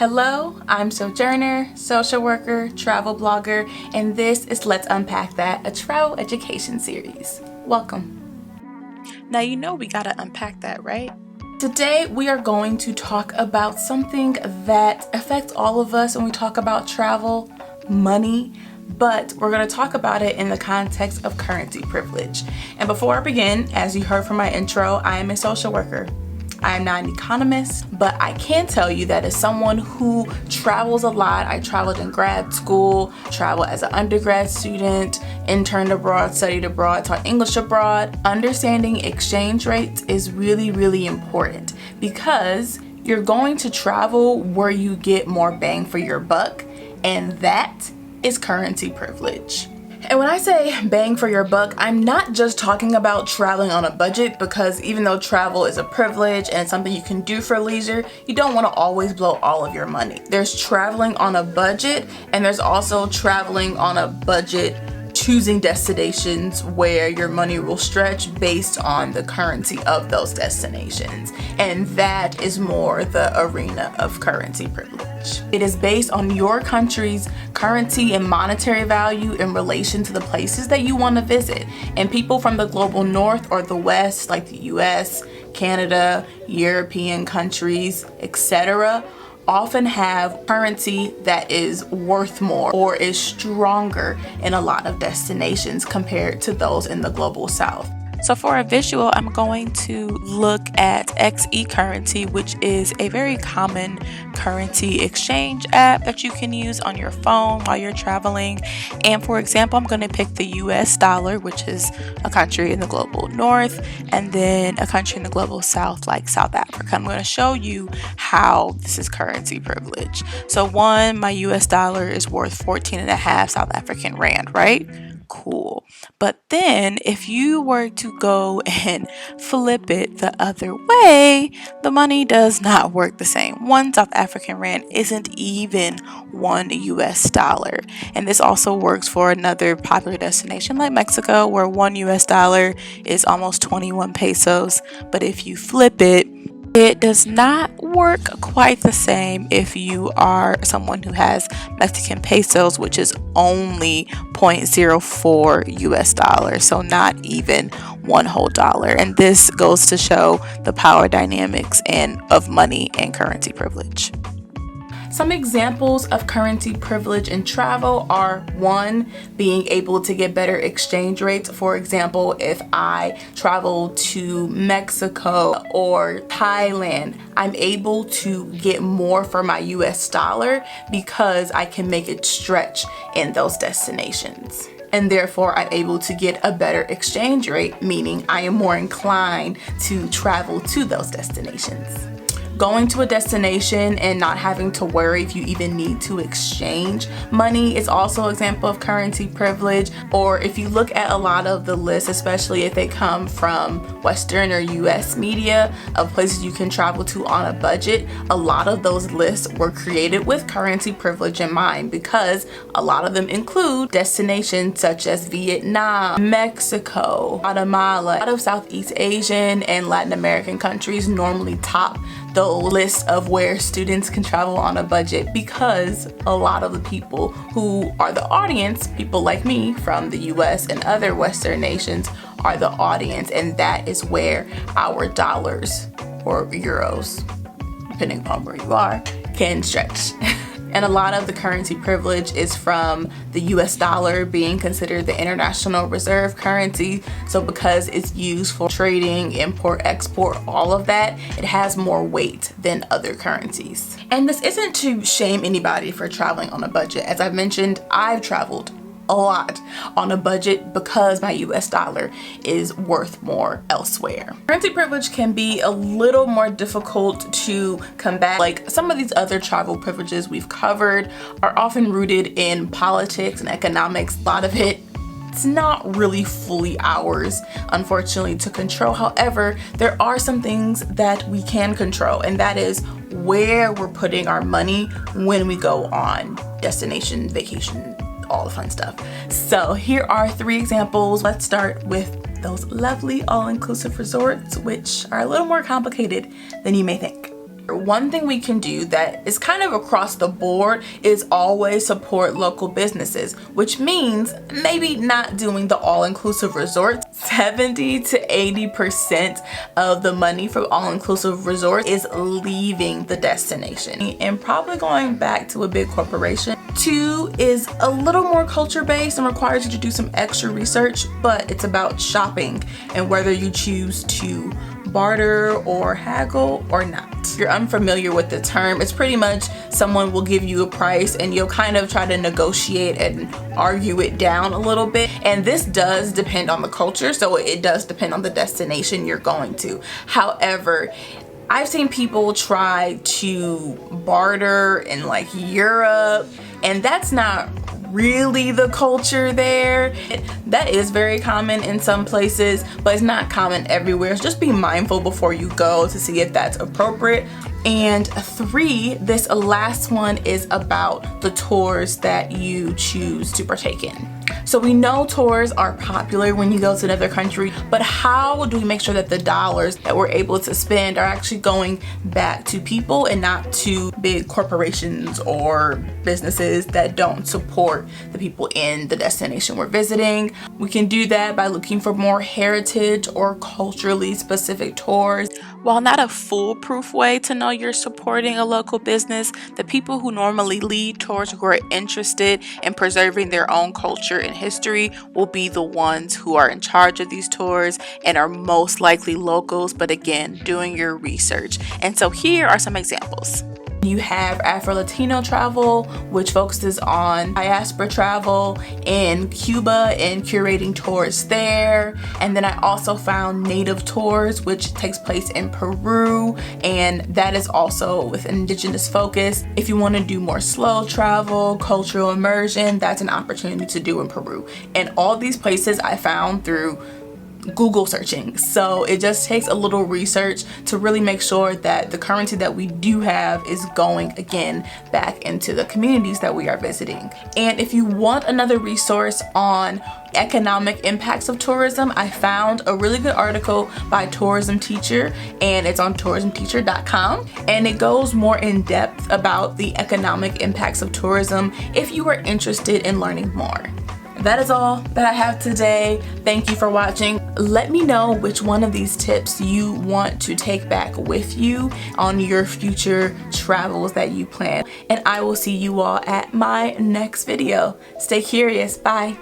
Hello, I'm Sojourner, social worker, travel blogger, and this is Let's Unpack That, a travel education series. Welcome. Now you know we gotta unpack that, right? Today we are going to talk about something that affects all of us when we talk about travel, money, but we're going to talk about it in the context of currency privilege. And before I begin, as you heard from my intro, I am a social worker. I am not an economist, but I can tell you that as someone who travels a lot, I traveled in grad school, traveled as an undergrad student, interned abroad, studied abroad, taught English abroad. Understanding exchange rates is really, really important because you're going to travel where you get more bang for your buck, and that is currency privilege. And when I say bang for your buck, I'm not just talking about traveling on a budget, because even though travel is a privilege and it's something you can do for leisure, you don't want to always blow all of your money. There's traveling on a budget, and there's also traveling on a budget choosing destinations where your money will stretch based on the currency of those destinations. And that is more the arena of currency privilege. It is based on your country's currency and monetary value in relation to the places that you want to visit. And people from the global north or the west, like the US, Canada, European countries, etc., often have currency that is worth more or is stronger in a lot of destinations compared to those in the global south. So for a visual, I'm going to look at XE Currency, which is a very common currency exchange app that you can use on your phone while you're traveling. And for example, I'm going to pick the US dollar, which is a country in the global north, and then a country in the global south, like South Africa. I'm going to show you how this is currency privilege. So my US dollar is worth 14.5 South African rand, right? Cool. But then if you were to go and flip it the other way, the money does not work the same. 1 South African rand isn't even 1 US dollar. And this also works for another popular destination like Mexico, where 1 US dollar is almost 21 pesos. But if you flip it, it does not work quite the same if you are someone who has Mexican pesos, which is only 0.04 US dollars, so not even 1 whole dollar. And this goes to show the power dynamics of money and currency privilege. Some examples of currency privilege in travel are 1, being able to get better exchange rates. For example, if I travel to Mexico or Thailand, I'm able to get more for my US dollar because I can make it stretch in those destinations. And therefore, I'm able to get a better exchange rate, meaning I am more inclined to travel to those destinations. Going to a destination and not having to worry if you even need to exchange money is also an example of currency privilege. Or if you look at a lot of the lists, especially if they come from Western or US media of places you can travel to on a budget, a lot of those lists were created with currency privilege in mind, because a lot of them include destinations such as Vietnam, Mexico, Guatemala. A lot of Southeast Asian and Latin American countries normally top the list of where students can travel on a budget, because a lot of the people who are the audience, people like me from the US and other Western nations, are the audience, and that is where our dollars or euros, depending upon where you are, can stretch. And a lot of the currency privilege is from the US dollar being considered the international reserve currency. So because it's used for trading, import, export, all of that, it has more weight than other currencies. And this isn't to shame anybody for traveling on a budget. As I've mentioned, I've traveled a lot on a budget because my US dollar is worth more elsewhere. Currency privilege can be a little more difficult to combat. Like some of these other travel privileges we've covered are often rooted in politics and economics. A lot of it's not really fully ours, unfortunately, to control. However, there are some things that we can control, and that is where we're putting our money when we go on destination, vacation, all the fun stuff. So here are 3 examples. Let's start with those lovely all-inclusive resorts, which are a little more complicated than you may think. One thing we can do that is kind of across the board is always support local businesses, which means maybe not doing the all-inclusive resorts. 70 to 80% of the money for all-inclusive resorts is leaving the destination and probably going back to a big corporation. 2 is a little more culture-based and requires you to do some extra research, but it's about shopping and whether you choose to barter or haggle or not. If you're unfamiliar with the term, it's pretty much someone will give you a price and you'll kind of try to negotiate and argue it down a little bit. And this does depend on the culture, so it does depend on the destination you're going to. However, I've seen people try to barter in like Europe, and that's not really the culture there. That is very common in some places, but it's not common everywhere. So just be mindful before you go to see if that's appropriate. And 3, this last one is about the tours that you choose to partake in. So we know tours are popular when you go to another country, but how do we make sure that the dollars that we're able to spend are actually going back to people and not to big corporations or businesses that don't support the people in the destination we're visiting? We can do that by looking for more heritage or culturally specific tours. While not a foolproof way to know you're supporting a local business, the people who normally lead tours who are interested in preserving their own culture and history will be the ones who are in charge of these tours and are most likely locals, but again, doing your research. And so here are some examples. You have Afro-Latino travel, which focuses on diaspora travel in Cuba and curating tours there. And then I also found Native Tours, which takes place in Peru, and that is also with an indigenous focus. If you want to do more slow travel, cultural immersion, that's an opportunity to do in Peru. And all these places I found through Google searching. So it just takes a little research to really make sure that the currency that we do have is going again back into the communities that we are visiting. And if you want another resource on economic impacts of tourism, I found a really good article by Tourism Teacher, and it's on tourismteacher.com, and it goes more in depth about the economic impacts of tourism if you are interested in learning more. That is all that I have today. Thank you for watching. Let me know which one of these tips you want to take back with you on your future travels that you plan. And I will see you all at my next video. Stay curious. Bye.